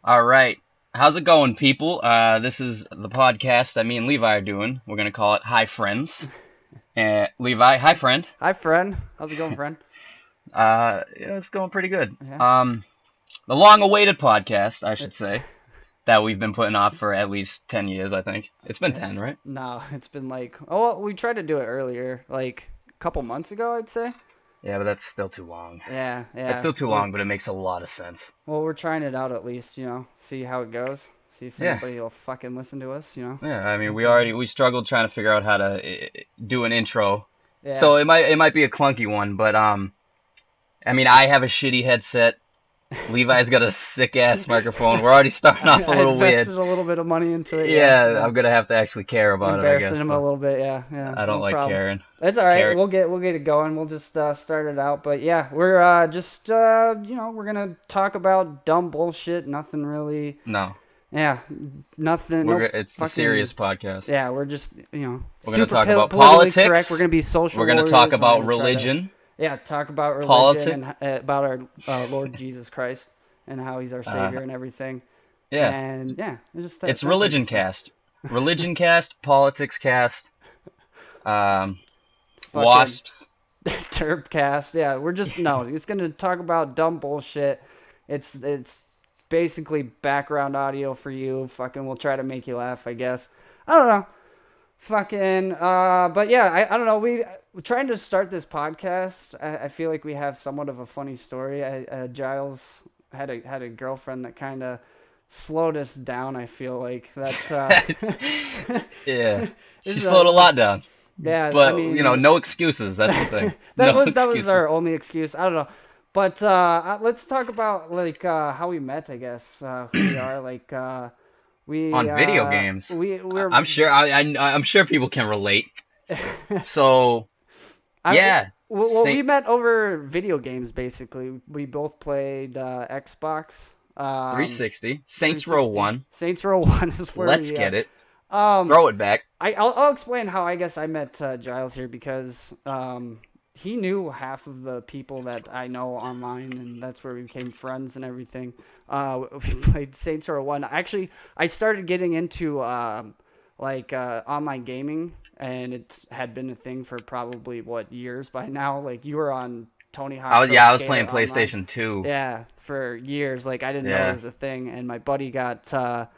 All right. How's it going, people? This is the podcast that me and Levi are doing. We're gonna call it Hi Friends. Levi, hi friend. Hi, friend. How's it going, friend? It's going pretty good. Yeah. The long-awaited podcast, I should say, that we've been putting off for at least 10 years, I think. It's been Yeah. 10, right? No, it's been well, we tried to do it earlier, like a couple months ago, I'd say. Yeah, but that's still too long. Yeah, That's yeah. still too long, but it makes a lot of sense. We're trying it out at least, see how it goes. See if Yeah. anybody will fucking listen to us. Yeah, I mean, But, uh, we struggled trying to figure out how to do an intro. yeah. So it might be a clunky one, but I mean, I have a shitty headset. Levi's got a sick ass microphone. We're already starting off a I little invested weird. a little bit of money into it. Yeah, Yeah, yeah. I'm gonna have to actually care about it, I Embarrassing guess. him a So little bit. Yeah, yeah. I don't No like problem. caring. That's all right. Care. We'll get it going. We'll just start it out. But yeah, we're just we're gonna talk about dumb bullshit. Nothing really. No, Yeah, nothing. Nope. it's the Fucking. serious podcast. Yeah, we're just We're gonna super talk about politically politics. correct. We're gonna be social We're gonna warriors. talk We're about gonna try to religion, talk about religion politics. and about our Lord Jesus Christ and how He's our Uh, Savior and everything. yeah, And yeah, it's just it's that type of religion stuff. cast, religion cast, politics cast, um, Fucking wasps. Terpcast. Yeah, we're just no. It's gonna talk about dumb bullshit. It's basically background audio for you. Fucking, we'll try to make you laugh. I guess. I don't know. Fucking. But yeah, I don't know. We're trying to start this podcast. I feel like we have somewhat of a funny story. Giles had a girlfriend that kind of slowed us down. I feel like that. Yeah, she Is slowed a lot down. yeah. I But mean, no excuses. That's the thing. that No was excuses. our only excuse. I don't know. But let's talk about how we met. I guess who we are. We On video games. we're I'm sure people can relate. So I yeah, we Saint met over video games. Basically, we both played Xbox. 360, Saints Row 360. 1. Saints Row 1 is where Let's we get it. um Throw it back. I'll explain how I guess I met Giles here because he knew half of the people that I know online, and that's where we became friends and everything. We played Saints Row 1. Actually, I started getting into online gaming, and it had been a thing for probably years by now. Like you were on Tony Hawk Pro I was Skater playing online. PlayStation 2. Yeah, for years. Like I didn't know it Yeah. was a thing, and my buddy got a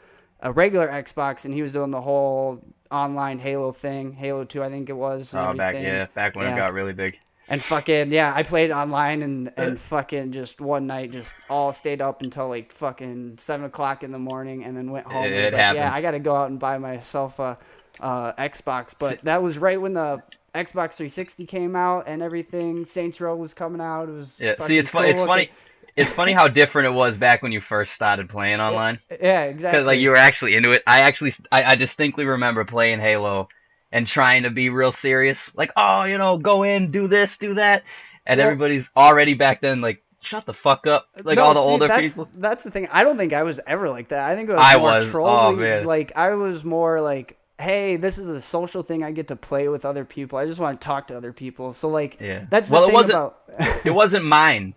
regular Xbox, and he was doing the whole online Halo thing, Halo 2, I think it was, and Oh, everything. back when it Yeah, got really big. and fucking yeah, I played online and fucking just one night just all stayed up until like fucking 7 o'clock in the morning, and then went home and was It like, yeah, I happens. got to go out and buy myself a Xbox. See, But that was right when the Xbox 360 came out and everything. Saints Row was coming out. It was yeah, see, fucking cool it's looking. funny. It's funny how different it was back when you first started playing Yeah, online. yeah, Because like exactly. you were actually into it. I distinctly remember playing Halo and trying to be real serious. Like, oh, go in, do this, do that, and Well, everybody's already back then like, shut the fuck up. Like all no, the see, older that's people. that's the thing. I don't think I was ever like that. I think it was I more was. Oh trolling. man. Like I was more like, hey, this is a social thing. I get to play with other people. I just want to talk to other people. So like, Yeah. that's the Well, thing about. it wasn't mine.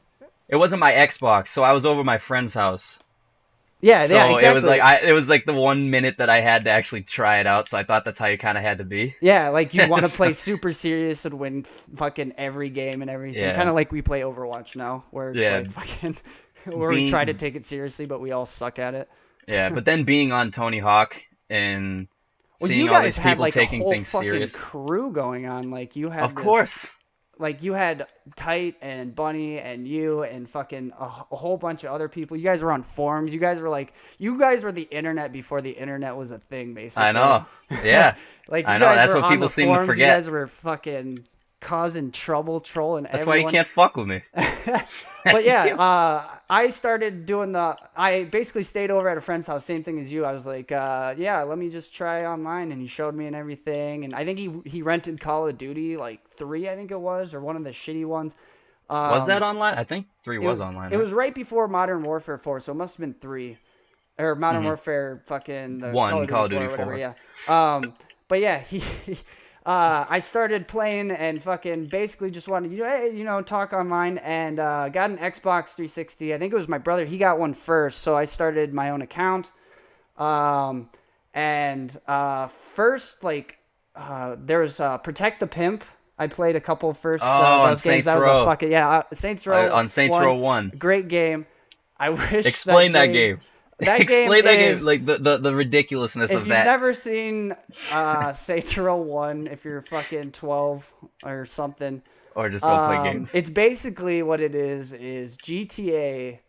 It wasn't my Xbox, so I was over my friend's house. Yeah, yeah, So exactly. it was like the 1 minute that I had to actually try it out. So I thought that's how you kind of had to be. Yeah, like you want to So, play super serious and win fucking every game and everything. Kind yeah, of like we play Overwatch now, where it's yeah. like fucking, where we try to Being take it seriously, but we all suck at it. yeah, but then being on Tony Hawk and Well, you seeing all guys these had people like a taking whole things fucking serious. crew going on. Like you Of had this. course. Like you had Tight and Bunny and you and fucking a whole bunch of other people. You guys were on forums. You guys were the internet before the internet was a thing, I basically. know. Yeah. Like you I know. guys That's were what on the people seem to forums. You forget. guys were fucking causing trouble, trolling That's why you everyone. can't fuck with me. But yeah, I started doing I basically stayed over at a friend's house, same thing as you. I was like, yeah, let me just try online, and he showed me and everything. And I think he rented Call of Duty like 3, I think it was, or one of the shitty ones. Was that Um, online? I think 3 it was was online, it right? was right before Modern Warfare 4, so it must have been 3 or Modern Hmm. Warfare fucking the Call One, of Duty Call of 4 Duty or whatever. 4. Yeah. But yeah, he I started playing and fucking basically just wanted to, hey, talk online, and got an Xbox 360. I think it was my brother. He got one first, so I started my own account. Um, and first, like, there was Protect the Pimp. I played a couple first Oh, on those games. Saints That was a Row. fucking yeah, Saints Row On Saints Row one, 1. great game. I wish Explain that game. that game Explain that game, is, like the ridiculousness if of you've that. never seen Saints Row 1, if you're fucking 12 or something, Or just don't play games. it's basically what it is GTA,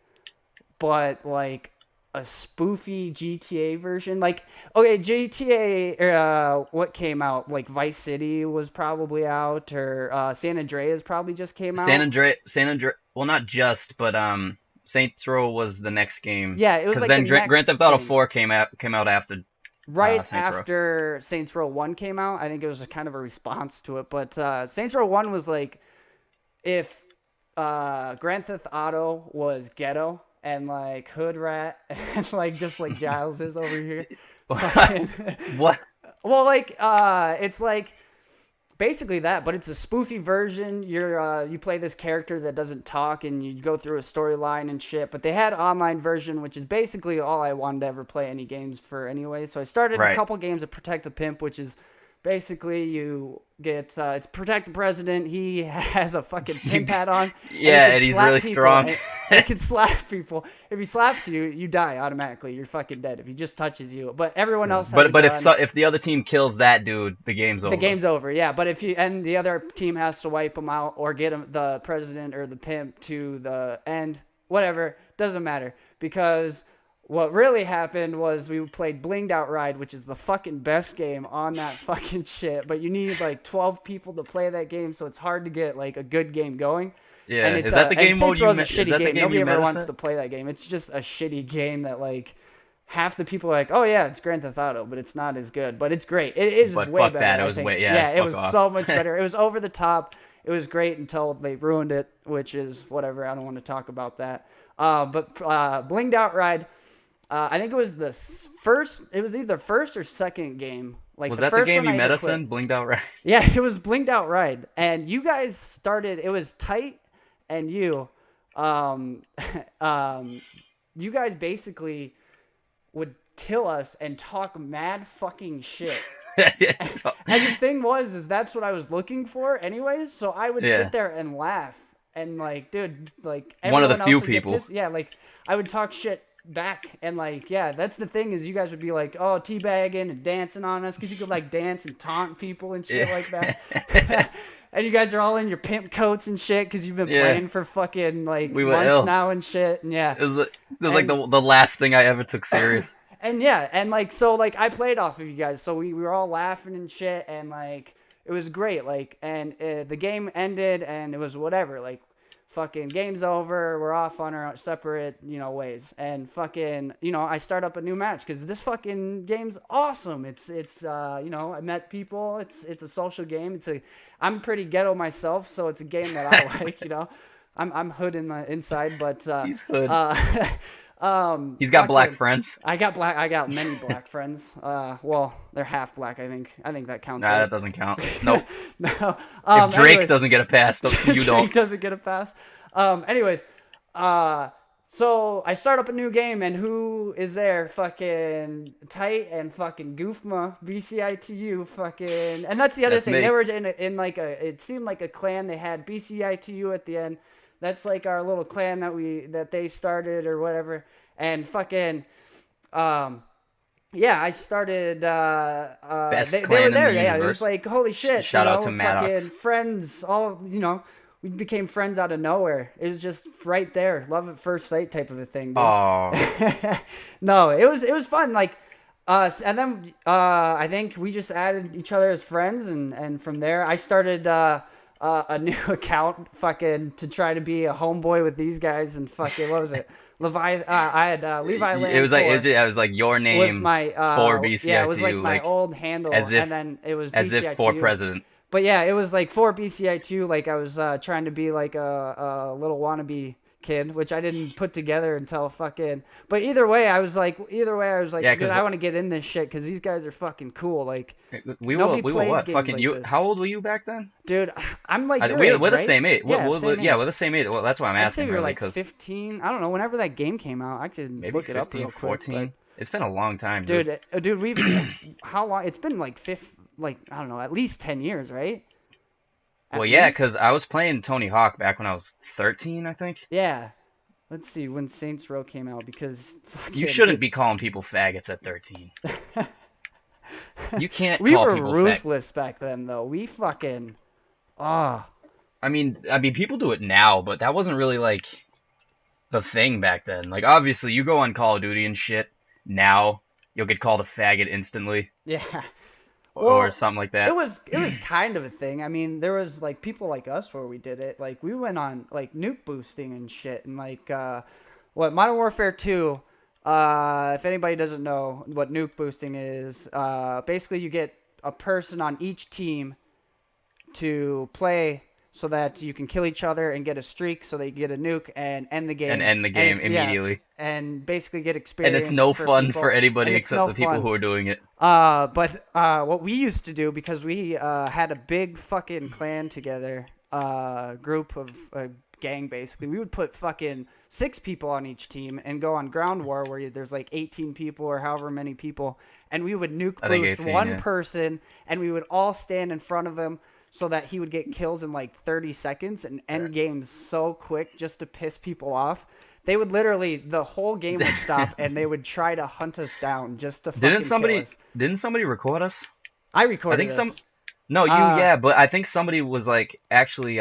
but like a spoofy GTA version. Like, okay, GTA, what came out? Like Vice City was probably out, or San Andreas probably just came out. San Andre, well, not just, but Saints Row was the next game. Yeah, it was Because like the then Grand next Theft Auto thing. 4 came out after Right Saints Row. after Saints Row 1 came out. I think it was a kind of a response to it. But Saints Row 1 was like, if Grand Theft Auto was ghetto and like hood rat and like just like Giles is over here. Fucking What? well, like it's like basically that, but it's a spoofy version. You play this character that doesn't talk, and you go through a storyline and shit. But they had online version, which is basically all I wanted to ever play any games for anyway. So I started a Right. couple games of Protect the Pimp, which is basically you get it's Protect the President. He has a fucking pimp hat on. Yeah, can and he's slap really people, strong. and he can slap people. If he slaps you, you die automatically. You're fucking dead if he just touches you. But everyone else has a But gun. if the other team kills that dude, the game's over. The game's over, yeah. But if you and the other team has to wipe them out or get the president or the pimp to the end, whatever, doesn't matter. Because what really happened was we played Blinged Out Ride, which is the fucking best game on that fucking shit. But you need like 12 people to play that game, so it's hard to get like a good game going. Yeah, And it's is that the game and mode Saints you Row's a is shitty that the game. game Nobody you ever met us wants at? to play that game. It's just a shitty game that like half the people are like, oh yeah, it's Grand Theft Auto, but it's not as good. But it's great. It is But way fuck better. that, it I was think. way- yeah, it fuck was off. so much better. It was over the top. It was great until they ruined it, which is whatever. I don't want to talk about that. But Blinged Out Ride. I think it was the first. It was either first or second game. Like Was the that the first game one you I met ever us played. in? Blinged Out Right? Yeah, it was Blinged Out Ride, and you guys started. It was Tight and you. Um, you guys basically would kill us and talk mad fucking shit. And the thing is that's what I was looking for, anyways. So I would Yeah. sit there and laugh, and like, dude, like One of the everyone else few would get people. pissed. Yeah, like I would talk shit back, and like, yeah, that's the thing is you guys would be like, oh, teabagging and dancing on us because you could like dance and taunt people and shit Yeah. like that. And you guys are all in your pimp coats and shit because you've been Yeah. playing for fucking like We were months ill. now and shit. And yeah, It was like the last thing I ever took serious. and yeah, and like so like I played off of you guys, so we were all laughing and shit, and like it was great. Like, and the game ended, and it was whatever. Like, fucking game's over. We're off on our separate ways, and fucking I start up a new match because this fucking game's awesome. It's I met people. It's a social game. I'm pretty ghetto myself, so it's a game that I like. I'm hood in the inside, but He's hood. He's got fucking- black friends. I got many black friends. Well, they're half black. I think that counts. Nah, right? that doesn't count. Nope. No. If Drake anyways, doesn't get a pass, you Drake don't. doesn't get a pass. Anyways, so I start up a new game, and who is there? Fucking Tight and fucking Goofma, BCITU, fucking, and that's the other That's thing. me. They were in like it seemed like a clan. They had BCITU at the end. That's like our little clan that they started or whatever. And fucking, yeah, I started. Best They clan were in there. the Yeah, it universe. was like holy shit. Shout out to Maddox. fucking friends. All we became friends out of nowhere. It was just right there, love at first sight type of a thing. Dude. Oh, No, it was fun. Like, and then I think we just added each other as friends, and from there I started a new account, fucking, to try to be a homeboy with these guys, and fucking what was it? Levi. I had Levi Land. it was like your name was my for BCITU. yeah, it was like my like, old handle, as if- and then it was as BCITU. if for president. But yeah, it was like for BCITU. Like I was trying to be like a little wannabe kid, which I didn't put together until fucking. But either way, I was like, Yeah, dude, because I want to get in this shit because these guys are fucking cool. Like, we were nobody plays what? games Fucking like you. this, How old were you back then? dude. I'm like your We're age, the right? same age. Yeah, same Yeah, we're age. the same age. Well, that's why I'm I'd say asking we were really, like because 15. I don't know. Whenever that game came out, I could maybe look it up 15, real quick. But 14. It's been a long time, dude. dude, we've how long? It's been like I don't know, at least 10 years, right? Well, At yeah, least. because I was playing Tony Hawk back when I was 13, I think. Yeah. Let's see when Saints Row came out because You fucking shouldn't dude, be calling people faggots at 13. You can't we call were people fag. ruthless back then though. We fucking ah. I mean, people do it now, but that wasn't really like the thing back then. Like, obviously, you go on Call of Duty and shit now, you'll get called a faggot instantly, Yeah. or Well, something like it that. was kind of a thing. I mean, there was like people like us where we did it. Like we went on like nuke boosting and shit, and like what Modern Warfare 2. If anybody doesn't know what nuke boosting is, basically you get a person on each team to play so that you can kill each other and get a streak so that you get a nuke and end the And game. end the And game it's yeah, immediately. and basically get And it's experience no for fun for people. anybody And it's except no the people fun. who are doing it. But what we used to do because we had a big fucking clan together, group of gang basically. We would put fucking 6 people on each team and go on ground war where there's like 18 people or however many people, and we would nuke I think boost 18, one yeah. person, and we would all stand in front of him so that he would get kills in like 30 seconds and end games so quick just to piss people off. They would literally, the whole game would stop and they would try to hunt us down just to Didn't fucking kill somebody us. didn't somebody record us? I I recorded think some this. No, you, Uh, yeah, but I think somebody was like actually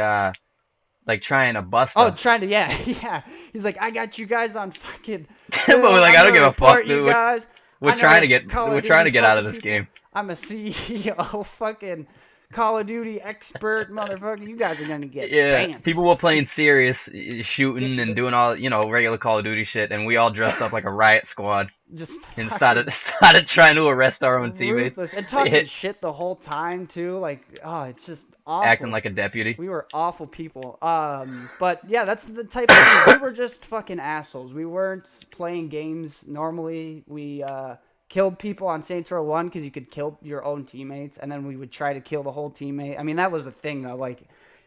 like trying to bust oh, us. trying to, yeah, yeah. He's like, I got you guys on fucking But we're film. like, I'm I don't gonna give a fuck, report you dude. guys. We're I trying know to get Call we're of trying Duty to get out of fucking this people. game. I'm a CEO, fucking Call of Duty expert, motherfucker. You guys are gonna get Yeah, banned. people were playing serious, shooting Get and doing all, regular Call of Duty shit, and we all dressed up like a riot squad just and fucking started trying to arrest our own teammates. ruthless and They talking hit shit the whole time too. Like, oh, it's just acting awful. like a deputy. We were awful people. But yeah, that's the type of thing. We were just fucking assholes. We weren't playing games normally. We killed people on Saints Row 1 because you could kill your own teammates, and then we would try to kill the whole teammate. I mean, that was a thing though. Like,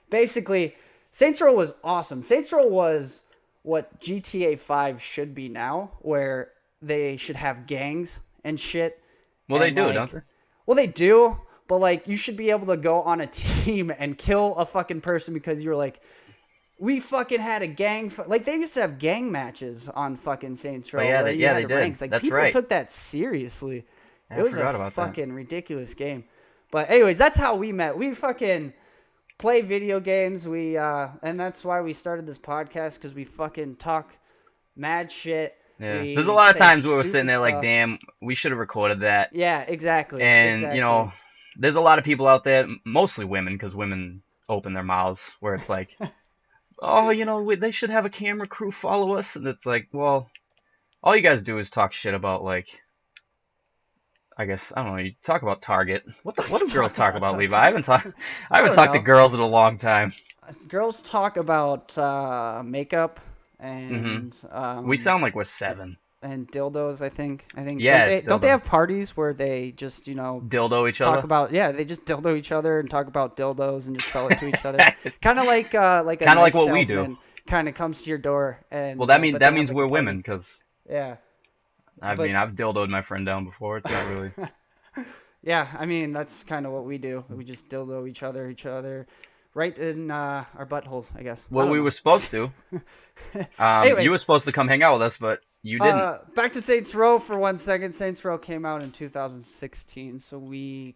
basically, Saints Row was awesome. Saints Row was what GTA 5 should be now, where they should have gangs and shit. Well, they And do, don't like, they? well, they do, but like you should be able to go on a team and kill a fucking person because you're like, we fucking had a gang. Like they used to have gang matches on fucking Saints Oh Row yeah, where you yeah, had they did. ranks. Like That's people right. took that seriously. I It was a forgot about that. fucking ridiculous game. But anyways, that's how we met. We fucking play video games. And that's why we started this podcast because we fucking talk mad shit. Yeah, there's a We lot of say times where we're sitting stupid there like, stuff. damn, we should have recorded that. Yeah, exactly. And Exactly. there's a lot of people out there, mostly women, because women open their mouths, where it's like, oh, they should have a camera crew follow us, and it's like, well, all you guys do is talk shit about, like, I guess, I don't know, you talk about Target. What do girls talk about, Levi? I I haven't don't talked to know. girls in a long time. Girls talk about makeup Hmm. and We sound like we're 7. and dildos. I think. Yeah, Don't it's don't they have dildos. parties where they just Dildo each talk other. about they just dildo each other and talk about dildos and just sell it to each other. Kind of like a Kind of like nice what we do. salesman kind of comes to your door and Well, but that they have means like a we're party. women, because Yeah, I but mean, I've dildoed my friend down before. It's not really. yeah, I mean that's kind of what we do. We just dildo each other, right in our buttholes, I guess. I Well, don't we know. were supposed to. You Anyways, were supposed to come hang out with us, but you didn't. back to Saints Row for 1 second. Saints Row came out in 2016, so we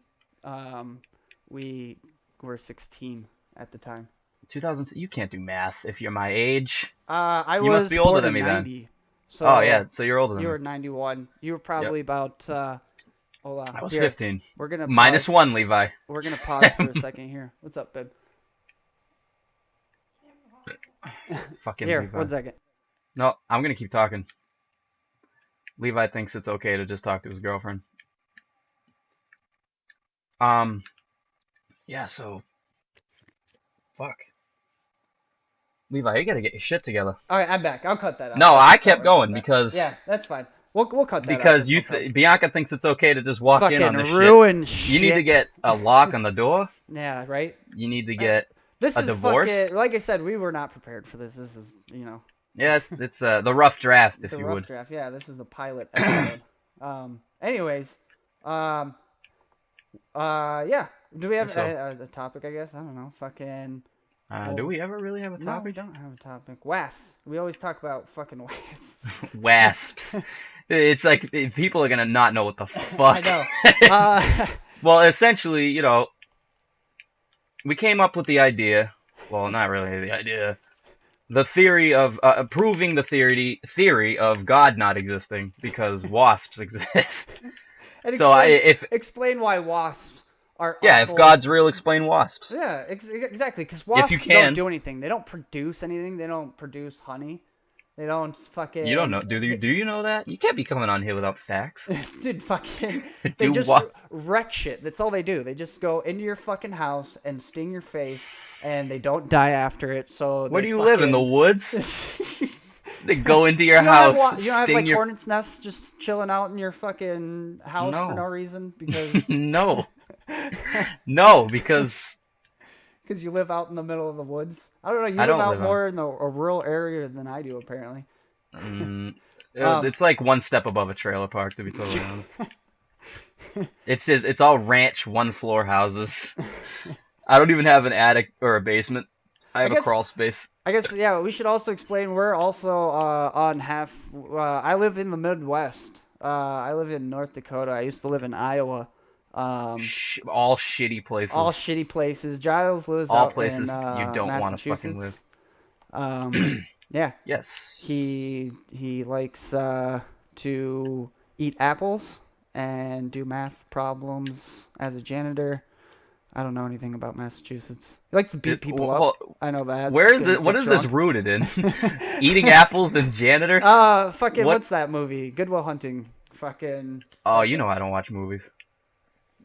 were 16 at the time. 2000. You can't do math if you're my age. I You must was be older born than in me then. 90, so Oh yeah, so you're older than you me. were 91. You were probably Yep. about. Hold on. I was Here, 15. we're gonna Minus pause. 1, Levi. We're gonna pause for a second here. What's up, babe? Fucking Here, Levi. 1 second. No, I'm gonna keep talking. Levi thinks it's okay to just talk to his girlfriend. Yeah, so fuck. Levi, you gotta get your shit together. All right, I'm back. I'll cut that out. No, I'll I just don't kept worry about going that. Yeah, that's fine. We'll cut that out. because That's no problem. Bianca thinks it's okay to just walk in Fucking on this ruin shit. You need to shit. get a lock on the door. Yeah, right. You need to get This a is divorce. fucking. Like I said, we were not prepared for this. This is, Yeah, it's the rough draft, if the you rough would. draft. Yeah, this is the pilot episode. Anyways, yeah. Do we have a topic? I guess I don't know. Fucking. Do we ever really have a No, topic? we don't have a topic. Wasps. We always talk about fucking wasps. Wasps. It's like people are gonna not know what the fuck. I know. Well, essentially, we came up with the idea. Well, not really the idea. The theory of proving the theory of God not existing because wasps exist. And So explain why wasps are. yeah, awful. if God's real, explain wasps. Yeah, exactly. Because wasps don't do anything. They don't produce anything. They don't produce honey. They don't fucking. You don't know? Do you know that? You can't be coming on here without facts. Dude, fucking. They Do just what? wreck shit. That's all they do. They just go into your fucking house and sting your face, and they don't die after it. So Where do you live? In the woods? They go into your You don't house. have, you don't have sting like your... hornets' nests just chilling out in your fucking house for no reason because No. No, because you live out in the middle of the woods. I don't know. You I live don't out live more in a rural area than I do, apparently. it's like one step above a trailer park, to be totally honest. It's all ranch, one floor houses. I don't even have an attic or a basement. I have a crawl space. I guess, yeah, we should also explain we're also on half. I live in the Midwest. I live in North Dakota. I used to live in Iowa. All shitty places. All shitty places. Giles lives all out places in you don't want to fucking live. Yeah. Yes. He likes to eat apples and do math problems as a janitor. I don't know anything about Massachusetts. He likes to beat people up. I know that. Where is it? What is this rooted in? Eating apples and janitors? What's that movie? Good Will Hunting. Fucking. Oh, you know I don't watch movies.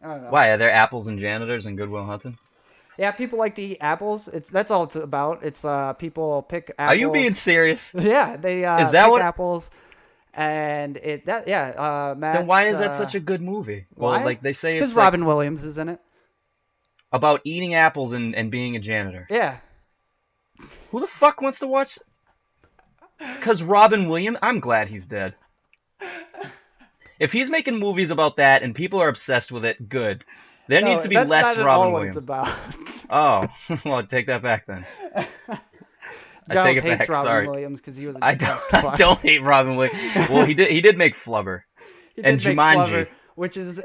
I don't know. Why are there apples and janitors in Good Will Hunting? Yeah, people like to eat apples. That's all it's about. It's people pick apples. Are you being serious? Yeah, they is that pick apples, and Matt. Then why is that such a good movie? Well, why? like they say, it's because Robin Williams is in it. About eating apples and being a janitor. Yeah. Who the fuck wants to watch? Because Robin Williams, I'm glad he's dead. If he's making movies about that and people are obsessed with it, good. There needs to be less that's not Robin all Williams. What it's about. Oh, well, take that back then. Giles hates Robin Williams because he was a depressed fuck. I don't hate Robin Williams. Well, he did make Flubber. He and did make Jumanji. Flubber, which is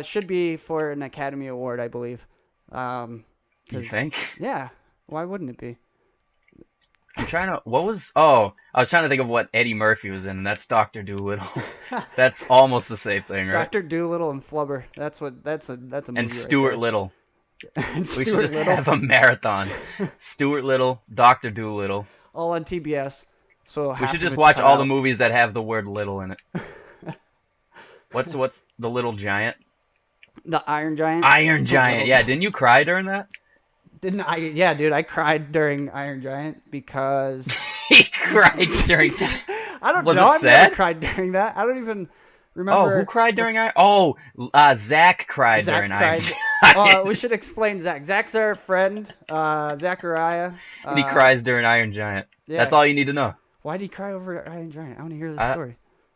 should be for an Academy Award, I believe. You think? Yeah. Why wouldn't it be? I'm trying to. What was? Oh, I was trying to think of what Eddie Murphy was in. That's Dr. Dolittle. That's almost the same thing, right? Dr. Dolittle and Flubber. That's a movie. And Stuart right Little. And We Stuart should just Little. have a marathon. Stuart Little, Dr. Dolittle. All on TBS. So We should just watch all the movies that have the word little in it. What's the little giant? The Iron Giant. Iron Giant. Yeah, didn't you cry during that? Didn't I? Yeah, dude, I cried during Iron Giant because He cried during. I don't Was know. it I've sad? never cried during that. I don't even remember. Oh, who cried during Iron? Oh, Zach cried Zach during cried. Iron Giant. We should explain Zach. Zach's our friend, Zachariah. And he cries during Iron Giant. Yeah. That's all you need to know. Why did he cry over Iron Giant? I want to hear the story.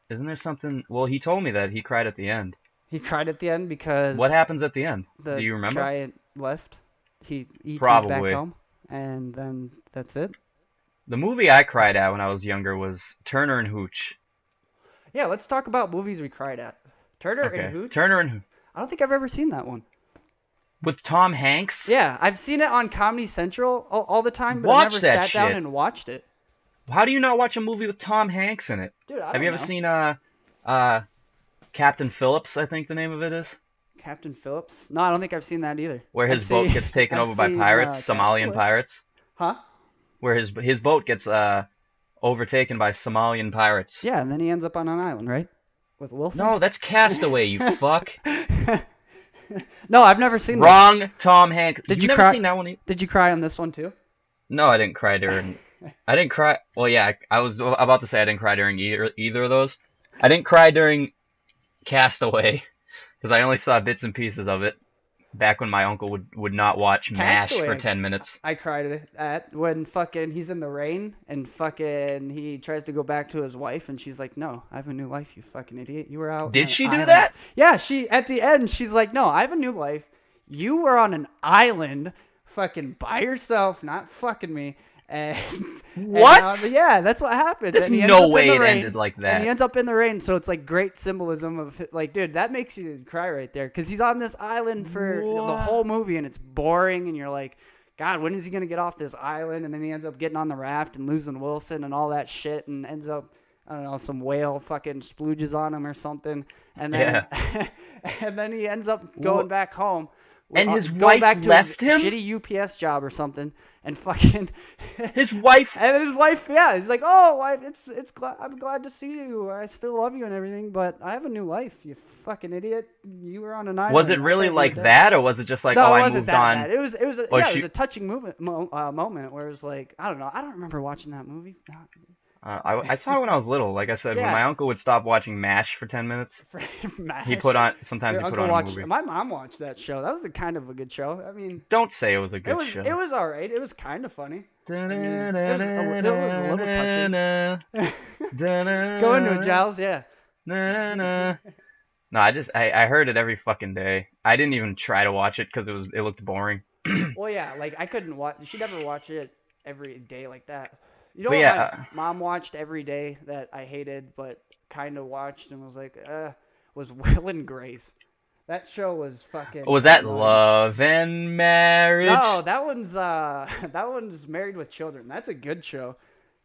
Isn't there something? Well, he told me that he cried at the end. He cried at the end because What happens at the end? the Do you remember? giant left. He ET'd Probably. back home, and then that's it. The movie I cried at when I was younger was Turner and Hooch. Yeah, let's talk about movies we cried at. Turner and Hooch. Turner and Hooch. I don't think I've ever seen that one. With Tom Hanks? Yeah, I've seen it on Comedy Central all the time, but Watch I've never that sat down shit. and watched it. How do you not watch a movie with Tom Hanks in it? Dude, I Have you don't ever know. seen Captain Phillips, I think the name of it is? Captain Phillips? No, I don't think I've seen that either. Where his boat gets taken I've over by seen, pirates, Somalian Castaway. pirates. Huh? Where his boat gets overtaken by Somalian pirates. Yeah, and then he ends up on an island, right? With Wilson? No, that's Castaway, you fuck. No, I've never seen that. Wrong Tom Hanks. Did You've you never cry? seen that one? Did you cry on this one too? No, I didn't cry during I didn't cry. Well, yeah, I was about to say I didn't cry during either of those. I didn't cry during Castaway because I only saw bits and pieces of it back when my uncle would not watch MASH for Castaway. 10 minutes. I cried at when fucking he's in the rain and fucking he tries to go back to his wife and she's like, "No, I have a new life, you fucking idiot. You were out on Did an she do island." that? Yeah, she at the end she's like, "No, I have a new life. You were on an island, fucking by yourself, not fucking me." And, What? yeah, that's what happened. There's And he ends no up way in the it rain, ended like and he that. ends up in the rain. So it's like great symbolism of like, dude, that makes you cry right there because he's on this island for the whole movie and it's boring, and you're like, God, when is he gonna get off this island? And then he ends up getting on the raft and losing Wilson and all that shit, and ends up, I don't know, some whale fucking splooges on him or something, and then Yeah. and then he ends up going back home. And his Going wife back to left his him? shitty UPS job or something, and fucking His wife. and then his wife, yeah, he's like, "Oh, wife, I'm glad to see you. I still love you and everything, but I have a new life. You fucking idiot. You were on an island. Was it I really thought you were like dead." that, or was it just like, No, oh, it I wasn't moved that on? bad. It was a Or yeah, it she, was a touching moment where it was like, I don't know, I don't remember watching that movie. I saw it when I was little. Like I said, when Yeah. my uncle would stop watching MASH for 10 minutes, MASH. he put on. Sometimes Your he put uncle on a watched. movie. My mom watched that show. That was a kind of a good show. I mean, Don't say it was a it good was show. it was all right. It was kind of funny. I mean, it was a little touching. Go into it, Giles. Yeah. No, I heard it every fucking day. I didn't even try to watch it because it looked boring. Well, yeah, like I couldn't watch. She never watch it every day like that. You know But what yeah, my mom watched every day that I hated, but kind of watched and was like, was Will and Grace. That show was fucking. was that annoying. Love and Marriage? No, that one's that one's Married with Children. That's a good show.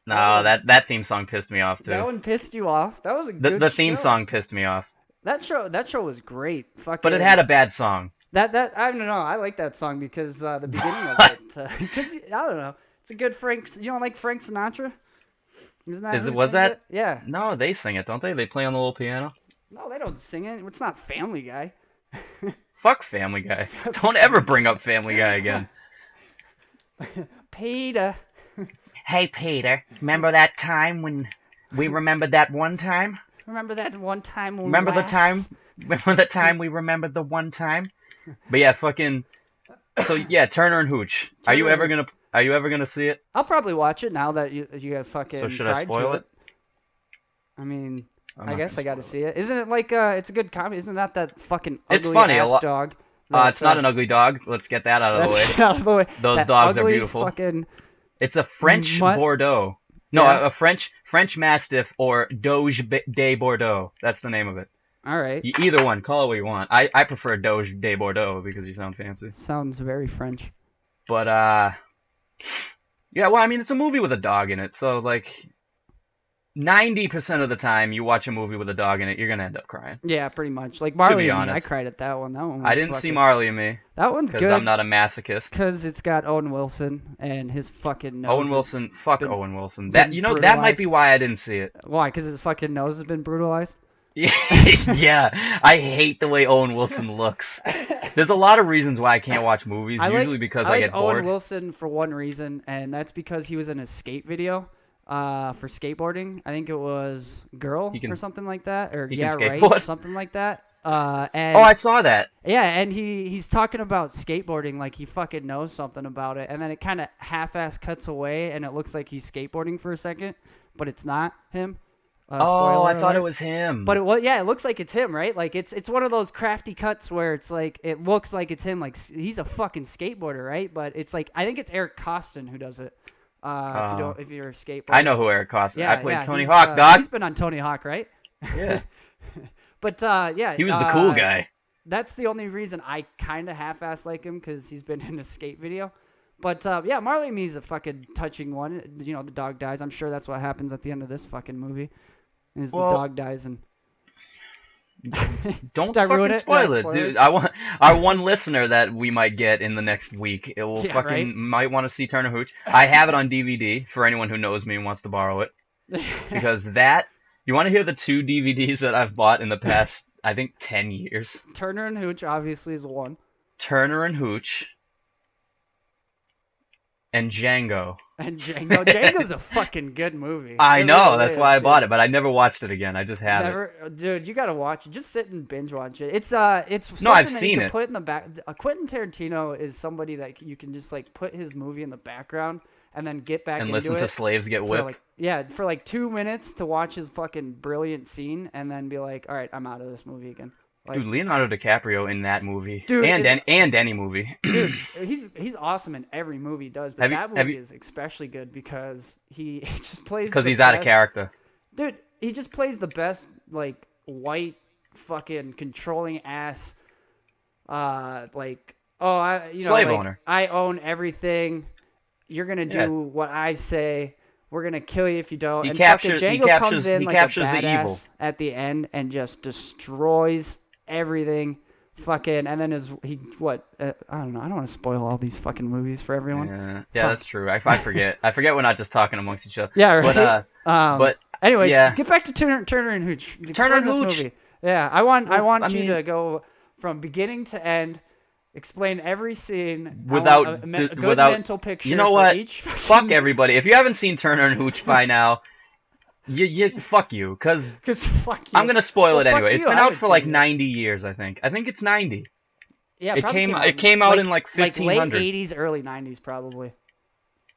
No, one's- that theme song pissed me off that too. one pissed you off. That was a The good the theme show. song pissed me off, That show was great. Fucking. but it had a bad song. That I don't know. I like that song because the beginning of it. Because I don't know. It's a good Frank. You don't like Frank Sinatra? Isn't that who Was sings that? it? Yeah. No, they sing it, don't they? They play on the little piano. No, they don't sing it. It's not Family Guy. Fuck Family Guy. Don't ever bring up Family Guy again. Peter. Hey, Peter, remember that time when we remembered that one time? Remember that one time when Remember the wasps- time? Remember the time we remembered the one time? But yeah, fucking. So yeah, Turner and Hooch. Are you Turner ever and gonna see it? I'll probably watch it now that you have fucking So should I cried spoil to it? I mean, I'm I not guess I gonna got to spoil see it. Isn't it like it's a good comedy? Isn't that fucking It's ugly funny, a ass lot- dog? It's not an ugly dog. Let's get that out of the That's way. out of the way. Those That dogs are ugly beautiful. Fucking It's a French Mutt- Bordeaux. No, Yeah. a French Mastiff or Doge de Bordeaux. That's the name of it. all right. Either one, call it what you want. I prefer Doge de Bordeaux because you sound fancy. Sounds very French. But yeah, well, I mean, it's a movie with a dog in it, so like 90% of the time you watch a movie with a dog in it, you're gonna end up crying. Yeah, pretty much. Like Marley be and Me, I honest. cried at that one. That one. Was I didn't see fucking- Marley and Me That one's because good I'm not a masochist. because it's got Owen Wilson and his fucking nose. Owen is- Wilson, fuck been- Owen Wilson. been That might be brutalized. why I didn't see it. Why? Because his fucking nose has been brutalized. Yeah, I hate the way Owen Wilson looks. There's a lot of reasons why I can't watch movies. Usually because I like get Owen bored. Wilson for one reason, and that's because he was in a skate video for skateboarding. I think it was Girl He can- or something like that, or he Yeah can Right, skateboard? or something like that. And Oh, I saw that. yeah, and he's talking about skateboarding like he fucking knows something about it, and then it kind of half-ass cuts away, and it looks like he's skateboarding for a second, but it's not him. Oh, Spoiler I thought alert. it was him. But it looks like it's him, right? Like it's one of those crafty cuts where it's like it looks like it's him. Like he's a fucking skateboarder, right? But it's like I think it's Eric Costin who does it. If you're a skateboarder, I know who Eric Costin. Yeah, I played yeah, Tony he's, Hawk, dog. He's been on Tony Hawk, right? Yeah, But yeah, he was the cool guy. That's the only reason I kind of half-ass like him because he's been in a skate video. But yeah, Marley and Me is a fucking touching one. You know, the dog dies. I'm sure that's what happens at the end of this fucking movie. Is Well, the dog dies and Don't Did I ruin fucking it? Did I spoil it, spoil dude. it? I want our one listener that we might get in the next week. It will Yeah, fucking right? might want to see Turner Hooch. I have it on DVD for anyone who knows me and wants to borrow it. Because that you want to hear the 2 DVDs that I've bought in the past, I think 10 years. Turner and Hooch obviously is one. Turner and Hooch and Django. And Django. Django's a fucking good movie. I It know, really that's is, why I dude. bought it, but I never watched it again. I just have it. Never, dude. You gotta watch it. Just sit and binge watch it. It's No, I've something that you seen can it. put in the back. Quentin Tarantino is somebody that you can just like put his movie in the background and then get back And into listen it to slaves get for whipped. like for like 2 minutes to watch his fucking brilliant scene and then be like, all right, I'm out of this movie again. Like, Dude, Leonardo DiCaprio in that movie, Dude, and is- any movie. dude, he's awesome in every movie he does, but Have you- that have movie you- is especially good because he just plays Because the he's out of best- character. Dude, he just plays the best like white fucking controlling ass like Slave like owner. I own everything. You're going to do Yeah. what I say. We're going to kill you if you don't. He And captures- fucking he Django captures- comes in he like captures a the badass evil. at the end and just destroys everything. Fucking and then I don't know. I don't want to spoil all these fucking movies for everyone. Yeah, that's true. I forget. I forget we're not just talking amongst each other. Yeah, right. But anyways, yeah. get back to Turner and Hooch. Explain Turner and this Hooch. movie. Yeah, I want I you mean- to go from beginning to end, explain every scene I Without want a d- good without- mental picture. you know for what? Each Fuck everybody. If you haven't seen Turner and Hooch by now, you fuck you, because Because fuck you. I'm gonna spoil Well, it fuck anyway. you, It's been I out haven't for like seen it. 90 years, I think. I think it's 90. Yeah, It probably came out in like 1500. late 80s, early 90s, probably.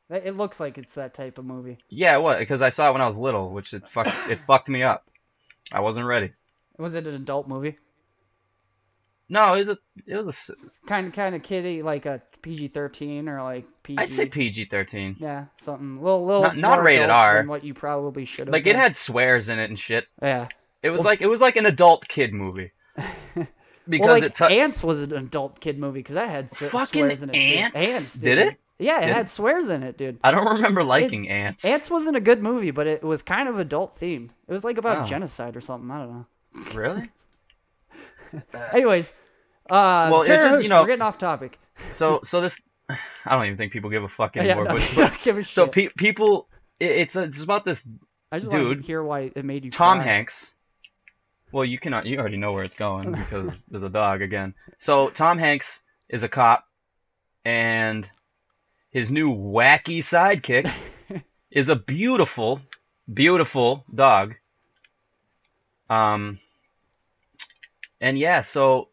It looks like it's that type of movie. Yeah, what? Because I saw it when I was little, which it fucked me up. I wasn't ready. Was it an adult movie? No, it was a. Kind of kiddie, like a PG-13 or like PG. I'd say PG-13. Yeah, something little Not more rated adult R. than what you probably should have. Like it had swears in it and shit. Yeah. It was Well, like an adult kid movie. Because Well, like it took Ants was an adult kid movie because that had fucking swears in it Ants. too. Ants Did dude. it? Yeah, it Did had it? swears in it, dude. I don't remember liking Ants. Ants wasn't a good movie, but it was kind of adult themed. It was like about Oh. genocide or something. I don't know. Really? Anyways, Well, it's Turner just, Hooch, you know- we're getting off topic. So this, I don't even think people give a fuck Yeah, anymore. no, but, I don't give a shit. so people, it's about this I just want dude, to hear why it made you Tom cry. Hanks. Well, you already know where it's going because there's a dog again. So Tom Hanks is a cop, and his new wacky sidekick is a beautiful, beautiful dog. And yeah, so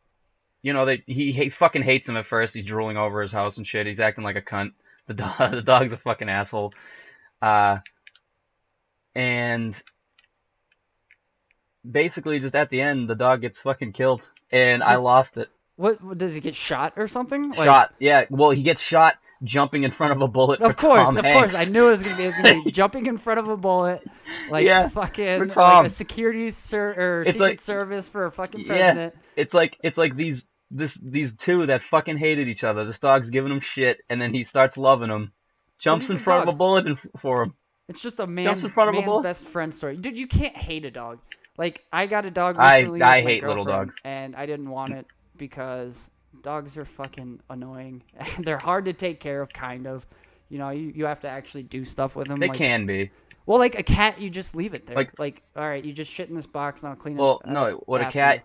he fucking hates him at first. He's drooling over his house and shit. He's acting like a cunt. The dog's a fucking asshole. And basically, just at the end, the dog gets fucking killed, and I Just- lost it. What does he get shot or something? Like, Shot, yeah. Well, he gets shot jumping in front of a bullet. Of for course, Tom of Hanks. course. I knew it was gonna be jumping in front of a bullet, like Yeah, fucking for like Tom. a security or It's secret like- service for a fucking Yeah. president. It's like these two that fucking hated each other. This dog's giving him shit, and then he starts loving him. Jumps he's in a front of dog. a bullet for him. It's just a Jumps in front of a man's bullet. best friend story, dude. You can't hate a dog. Like I got a dog I recently. with my hate little girlfriend, dogs. and I didn't want it because dogs are fucking annoying. And they're hard to take care of, kind of. You know, you have to actually do stuff with them. They like, can be. Well, like a cat, you just leave it there. Like- Like all right, you just shit in this box, and I'll clean it. Well, no. What a after cat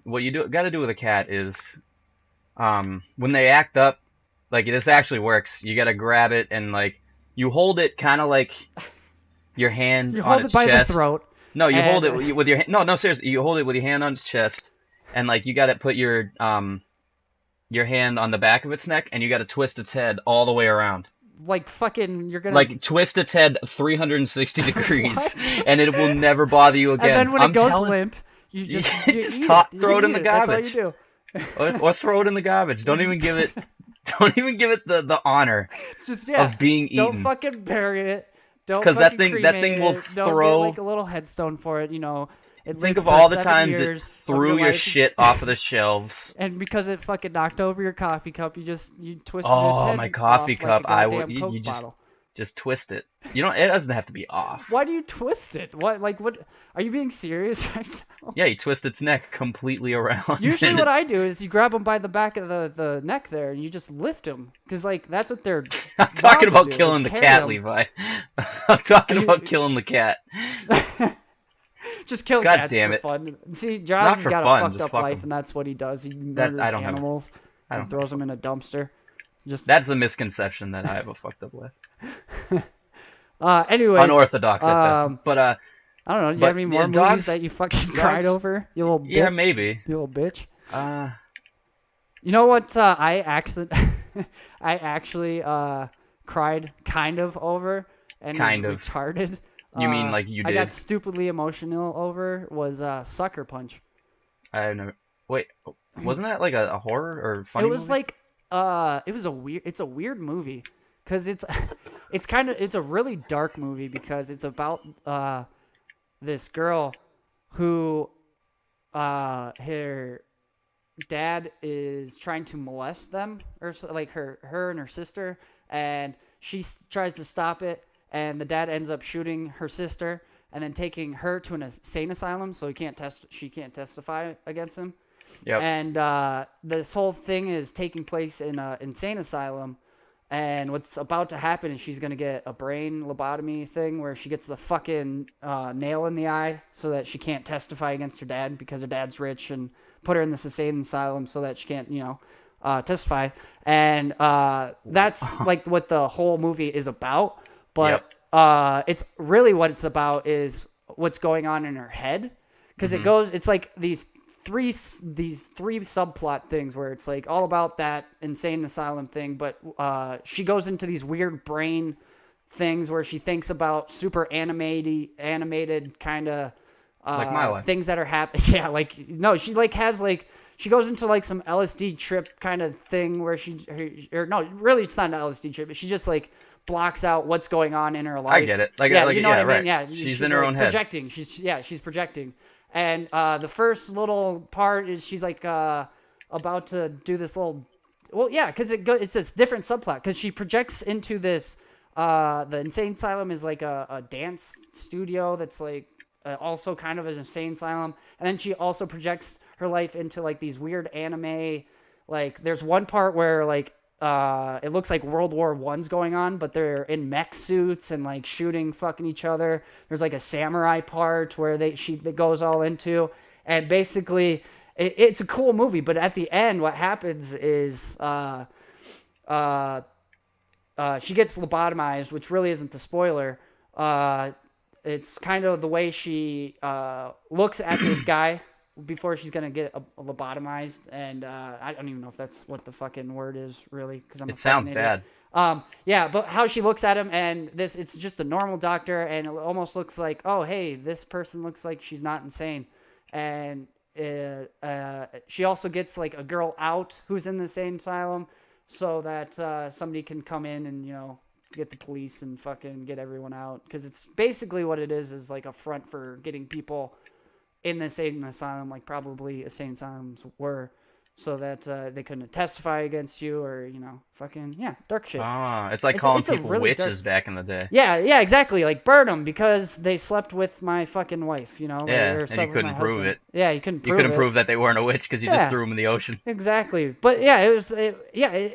what you gotta do with a cat is, when they act up, like this actually works. You gotta grab it and like you hold it kind of like your hand You on hold its it by chest. the throat. No, you hold and- it with your no seriously. You hold it with your hand on its chest, and like you gotta put your hand on the back of its neck, and you gotta twist its head all the way around. Like fucking, you're gonna Like twist its head 360 degrees, and it will never bother you again. And then when I'm it goes telling- limp, you just You you just eat top- it. throw it You in the eat That's all garbage. you do. or throw it in the garbage. Don't even give it. Don't even give it the honor Just yeah. of being eaten. Don't fucking bury it. Don't 'Cause that fucking thing- that cremate thing will it. Don't throw- get like a little headstone for it. You know. It Think lived of for all the 7 times it years of threw your life. shit off of the shelves. And because it fucking knocked over your coffee cup, you twisted Oh, its head my coffee off cup, Like I a would- goddamn you Coke just- bottle. Just twist it. You don't. It doesn't have to be off. Why do you twist it? What are you being serious right now? Yeah, you twist its neck completely around. Usually what I do is you grab them by the back of the neck there and you just lift them. Because, like, that's what they're... I'm talking dogs about do. killing They the carry cat, 'em. Levi. I'm talking You- about killing the cat. Just kill God cats damn for it. fun. See, Not Jaws has for got fun, a fucked just up fuck life, 'em. and that's what he does. He murders I don't have- animals I and don't throws them in a dumpster. Just That's a misconception that I have a fucked up life. anyways, Unorthodox at best. I don't know. Do you have But any yeah, more movies that you fucking cried dogs. over? You little Yeah, bitch. maybe. You little bitch. Uh, You know what? I actually cried kind of over and is kind of. retarded. You mean like you I got did? stupidly emotional over was Sucker Punch. I never. Wait, wasn't that like a horror or It funny was movie? like it's a weird movie because it's a really dark movie because it's about this girl who her dad is trying to molest them or like her and her sister, and she tries to stop it, and the dad ends up shooting her sister and then taking her to an insane asylum so she can't testify against him. Yep. And this whole thing is taking place in an insane asylum. And what's about to happen is she's going to get a brain lobotomy thing where she gets the fucking nail in the eye so that she can't testify against her dad because her dad's rich, and put her in this insane asylum so that she can't, testify. And that's like what the whole movie is about. But Yep. it's really what it's about is what's going on in her head. Because it's like these three subplot things where it's like all about that insane asylum thing, but she goes into these weird brain things where she thinks about super animated kind of Like my life. things that are happening. Yeah, like no, she like has like she goes into like some LSD trip kind of thing where or no, really it's not an LSD trip, but she just like blocks out what's going on in her life. I get it. Like, yeah, like, you know yeah, what I mean? right. Yeah, She's in her like own head. projecting. She's projecting. And the first little part is she's like about to do this little, well, yeah, because it's this different subplot because she projects into this. The insane asylum is like a dance studio that's like also kind of an insane asylum, and then she also projects her life into like these weird anime. Like there's one part where like it looks like World War I's going on, but they're in mech suits and like shooting fucking each other. There's like a samurai part where that goes all into, and basically it's a cool movie. But at the end, what happens is she gets lobotomized, which really isn't the spoiler. It's kind of the way she looks at this guy before she's gonna get lobotomized, and I don't even know if that's what the fucking word is really, because I'm a It fucking sounds idiot. bad. Yeah, but how she looks at him, and it's just a normal doctor, and it almost looks like, oh, hey, this person looks like she's not insane, and she also gets like a girl out who's in the same asylum, so that somebody can come in and get the police and fucking get everyone out, because it's basically what it is like a front for getting people in the insane asylum, like probably insane asylums were, so that they couldn't testify against you or fucking dark shit. Ah, it's like calling It's a people really witches dark. back in the day. Yeah, exactly. Like burn them because they slept with my fucking wife, Yeah, or and you slept with my couldn't prove husband. it. Yeah, you couldn't You prove couldn't it. prove that they weren't a witch because you just Yeah. threw them in the ocean. Exactly. But yeah,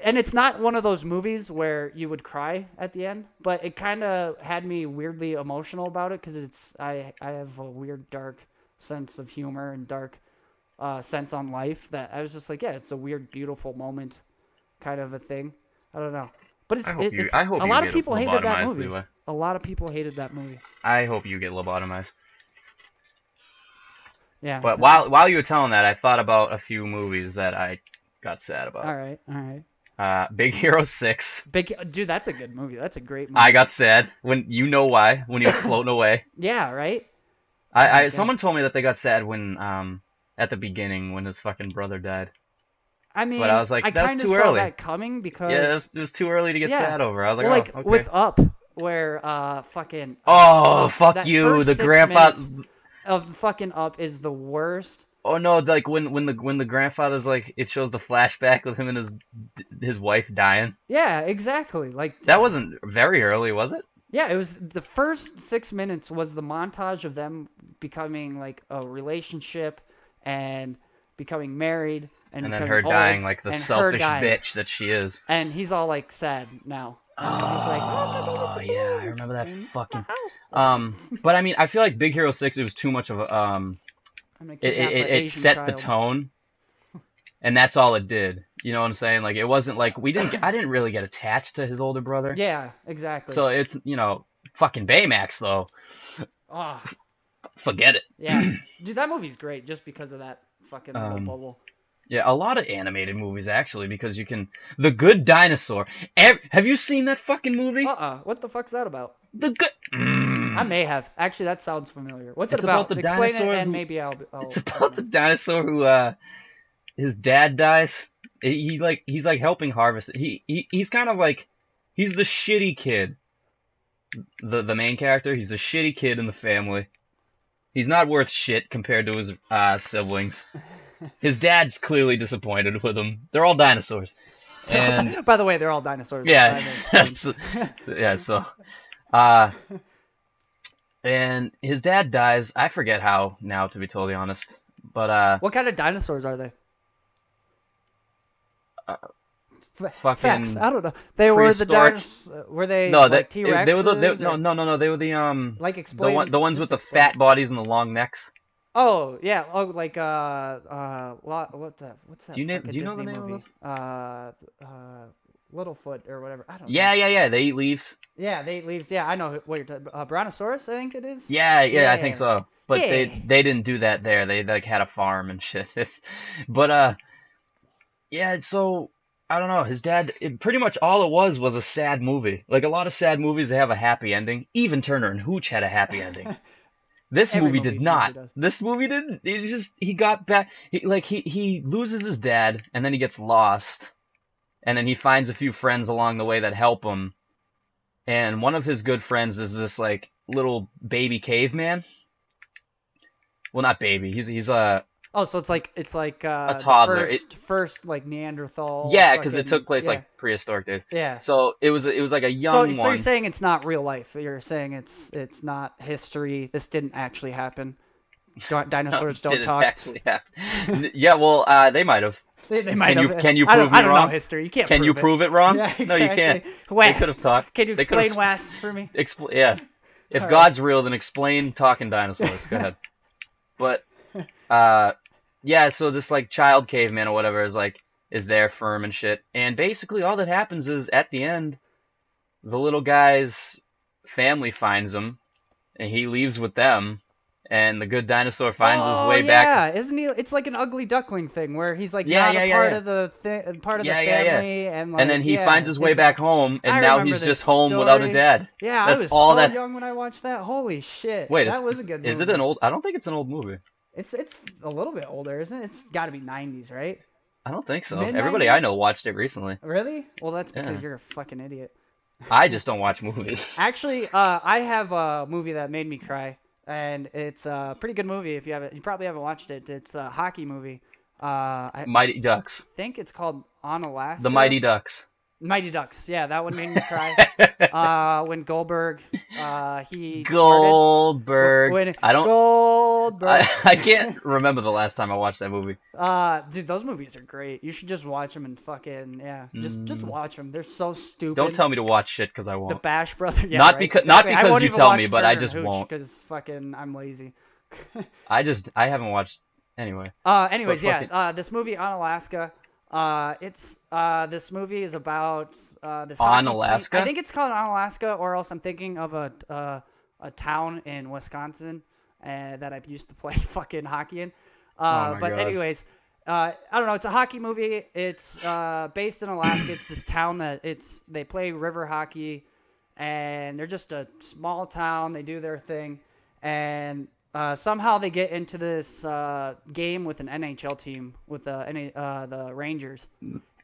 and it's not one of those movies where you would cry at the end, but it kind of had me weirdly emotional about it because I have a weird dark sense of humor and dark sense on life that I was just like, yeah, it's a weird, beautiful moment kind of a thing. I don't know. But I hope a you lot of get people hated that lobotomized, movie. Levi. A lot of people hated that movie. I hope you get lobotomized. Yeah. But while you were telling that, I thought about a few movies that I got sad about. All right. Big Hero 6. Dude, that's a good movie. That's a great movie. I got sad when why when he was floating away. Yeah, right? God. Someone told me that they got sad when at the beginning when his fucking brother died. I mean, But I was like, I that's kind of too saw early. that coming because Yeah, it was too early to get sad over. I was like, well, like oh, okay. with Up, where fucking Oh, fuck that you, first the 6 grandpa. minutes of fucking Up is the worst. Oh no, like when the grandfather's like, it shows the flashback with him and his wife dying. Yeah, exactly. Like That wasn't very early, was it? yeah, it was the first 6 minutes was the montage of them becoming like a relationship and becoming married and And then becoming her old, dying like the and her selfish dying. bitch that she is. And he's all like sad now. And he's like, oh, I'm gonna go get some yeah, I balls remember that in fucking. my house. But I mean, I feel like Big Hero 6 it was too much of a I'm gonna it kidnap an it Asian set child. the tone, and that's all it did. You know what I'm saying? Like it wasn't like I didn't really get attached to his older brother. Yeah, exactly. So it's, fucking Baymax though. Oh, Forget yeah. it. Dude, that movie's great just because of that fucking little um bubble. yeah, a lot of animated movies actually because you can The Good Dinosaur. Have you seen that fucking movie? What the fuck's that about? The good I may have. Actually, that sounds familiar. What's it It's about the about? Explain it, dinosaur and who maybe it's I'll about the recognize it. dinosaur who his dad dies. He's like helping harvest it. He's kind of like he's the shitty kid. The main character, he's the shitty kid in the family. He's not worth shit compared to his siblings. His dad's clearly disappointed with him. They're all dinosaurs. And By the way, they're all dinosaurs. yeah, Explain. yeah, so uh and his dad dies. I forget how now, to be totally honest. But What kind of dinosaurs are they? Facts. fucking I don't know. They were the prehistoric. dinosaurs. Were they No, like they were T-Rexes? no, they were Like explain. the ones with Just the explain. fat bodies and the long necks. Oh yeah. Oh like what's that Do fucking you know the Disney name of movie? those? Littlefoot or whatever. I don't know. Yeah, they eat leaves. Yeah, they eat leaves. Yeah, I know what you're talking about. Brontosaurus, I think it is. Yeah, I think Yeah. so. But Yeah. they didn't do that there. They like had a farm and shit. But yeah, so I don't know. His dad, pretty much all it was a sad movie. Like a lot of sad movies, they have a happy ending. Even Turner and Hooch had a happy ending. This Every movie movie did usually not. does. This movie didn't. He got back. He loses his dad and then he gets lost, and then he finds a few friends along the way that help him. And one of his good friends is this like little baby caveman. Well, not baby. He's Oh, so it's like a the toddler. first like Neanderthal. Yeah, because it fucking- took place yeah. like prehistoric days. Yeah. So it was like a So, young so one. you're saying it's not real life. You're saying it's not history. This didn't actually happen. Dinosaurs don't Did it talk. actually happen? Yeah, well, they might have. They might Can have. can you I don't, prove me I don't wrong? know history. You can't. Can you prove it wrong? Yeah, exactly. No, you can't. Wasps. They could have talked. Can you They could've explain wasps for me? Yeah. If All right. God's real, then explain talking dinosaurs. Go ahead. But yeah, so this like child caveman or whatever is there for him and shit. And basically all that happens is at the end, the little guy's family finds him, and he leaves with them, and the good dinosaur finds his way back. Yeah, isn't he? It's like an ugly duckling thing where he's like Yeah, not yeah, a yeah, part yeah. of the part of Yeah, the yeah, yeah. family, and like And then he yeah, finds his way it's- back home, and I now remember he's this just home without a story. dad. Yeah, I That's was all so that. young when I watched that. Holy shit! Wait, that was a good movie. is it an old? I don't think it's an old movie. It's a little bit older, isn't it? It's got to be 90s, right? I don't think so. Mid-nineties? Everybody I know watched it recently. Really? Well, that's because Yeah. you're a fucking idiot. I just don't watch movies. Actually, I have a movie that made me cry, and it's a pretty good movie. If you haven't, you probably haven't watched it. It's a hockey movie. I Mighty Ducks. think it's called On Alaska. The Mighty Ducks. Mighty Ducks. Yeah, that one made me cry. When Goldberg, he farted. Goldberg. When I don't. Goldberg. I can't remember the last time I watched that movie. Dude, those movies are great. You should just watch them and fucking yeah, just watch them. They're so stupid. Don't tell me to watch shit because I The won't. Bash Brother. Yeah, Not right, because exactly. I not won't because you even tell watch me, but I Turner just Hooch won't. because fucking I'm lazy. I haven't watched anyway. Anyways, But fucking- yeah. This movie on Alaska. This movie is about this On hockey team. Alaska? I think it's called On Alaska, or else I'm thinking of a town in Wisconsin that I used to play fucking hockey in. my But God. anyways, I don't know. It's a hockey movie. It's based in Alaska. It's this town they play river hockey, and they're just a small town. They do their thing, and somehow they get into this game with an NHL team with the Rangers,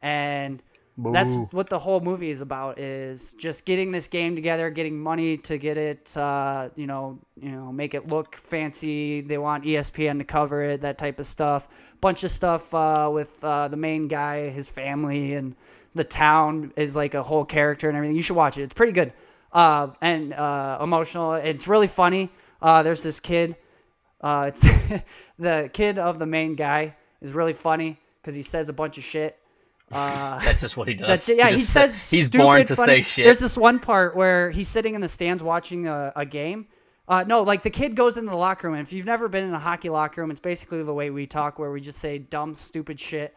and that's Boo. what the whole movie is about. Is just getting this game together, getting money to get it, make it look fancy. They want ESPN to cover it, that type of stuff. Bunch of stuff with the main guy, his family, and the town is like a whole character and everything. You should watch it. It's pretty good and emotional. It's really funny. There's this kid. It's the kid of the main guy is really funny because he says a bunch of shit. That's just what he does. That's it. Yeah, he just says he's stupid, born to funny. say shit. There's this one part where he's sitting in the stands watching a game. No, like the kid goes into the locker room, and if you've never been in a hockey locker room, it's basically the way we talk, where we just say dumb, stupid shit.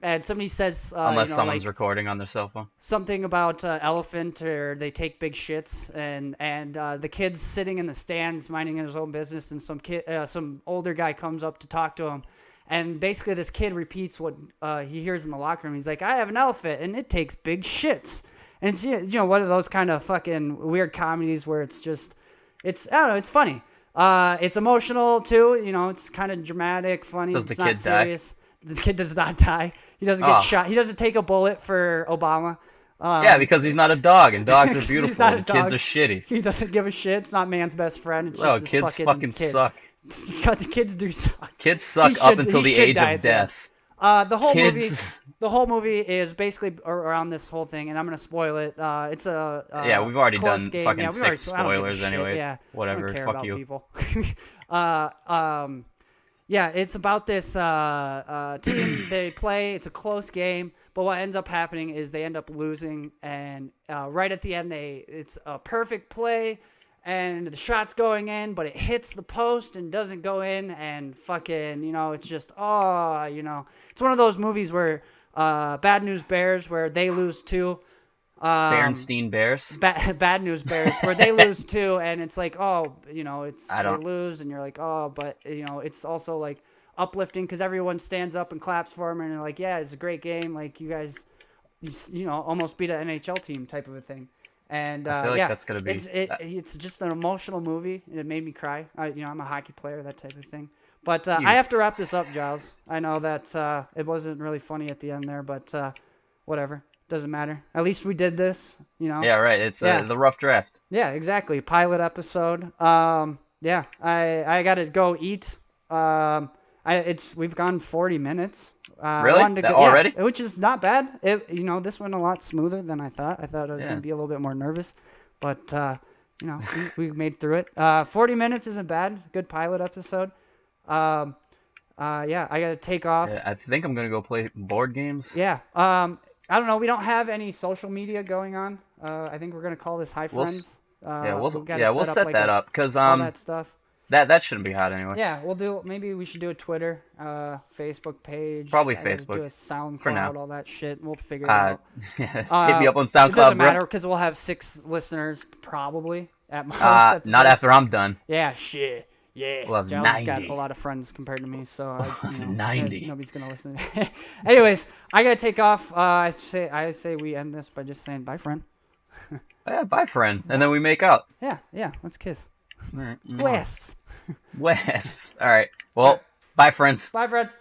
and somebody says, Unless someone's like recording on their cell phone. something about elephant or they take big shits, and the kid's sitting in the stands minding his own business, and some older guy comes up to talk to him, and basically this kid repeats what he hears in the locker room. He's like, I have an elephant and it takes big shits. And it's, one of those kind of fucking weird comedies where it's just, I don't know, it's funny. It's emotional too, it's kind of dramatic, funny. Does the it's not kid die? serious. The kid does not die. He doesn't get shot. He doesn't take a bullet for Obama. Yeah, because he's not a dog, and dogs are 'cause beautiful, he's not a and dog. kids are shitty. He doesn't give a shit. It's not man's best friend. It's No, just kids this fucking kid. suck. The kids do suck. Kids suck He up should- until he the should age die of at the end. death. The whole movie is basically around this whole thing, and I'm gonna spoil it. It's a Yeah, we've already done close game. fucking Yeah, six I don't give a spoilers shit. anyway. Yeah, Whatever, I don't care fuck about you. people. Yeah, it's about this team. They play. It's a close game, but what ends up happening is they end up losing, and right at the end, it's a perfect play, and the shot's going in, but it hits the post and doesn't go in, and fucking, it's just, it's one of those movies where Bad News Bears, where they lose too. Berenstein Bears? Bad News Bears, where they lose too, and it's like, they lose, and you're like, but it's also like uplifting because everyone stands up and claps for them, and they're like, yeah, it's a great game, like you guys, almost beat an NHL team type of a thing, and I feel like that's gonna be. it's just an emotional movie, and it made me cry. I'm a hockey player, that type of thing. But I have to wrap this up, Giles. I know that it wasn't really funny at the end there, but whatever. Doesn't matter. At least we did this, Yeah, right. It's the rough draft. Yeah, exactly. Pilot episode. Yeah, I gotta go eat. We've gone 40 minutes. Really? Already? Yeah, which is not bad. This went a lot smoother than I thought. I thought I was gonna be a little bit more nervous, but we made through it. 40 minutes isn't bad. Good pilot episode. Yeah, I gotta take off. Yeah, I think I'm gonna go play board games. Yeah. I don't know. We don't have any social media going on. I think we're gonna call this Hi Friends. We'll set set that up because all that stuff. that shouldn't be hot anyway. Yeah, maybe we should do a Twitter, Facebook page. Probably I gotta Facebook. Do a SoundCloud, for now. all that shit. We'll figure it out. Hit me up on SoundCloud. It doesn't bro. matter because we'll have 6 listeners probably at most. Not after I'm done. Yeah, shit. Yeah, We'll have Giles has 90. got a lot of friends compared to me, so 90. Nobody's gonna listen. Anyways, I gotta take off. I say we end this by just saying bye, friend. Yeah, bye, friend, and then we make up. Yeah, let's kiss. All right. Wasps. Wasps. All right. Well, bye, friends. Bye, friends.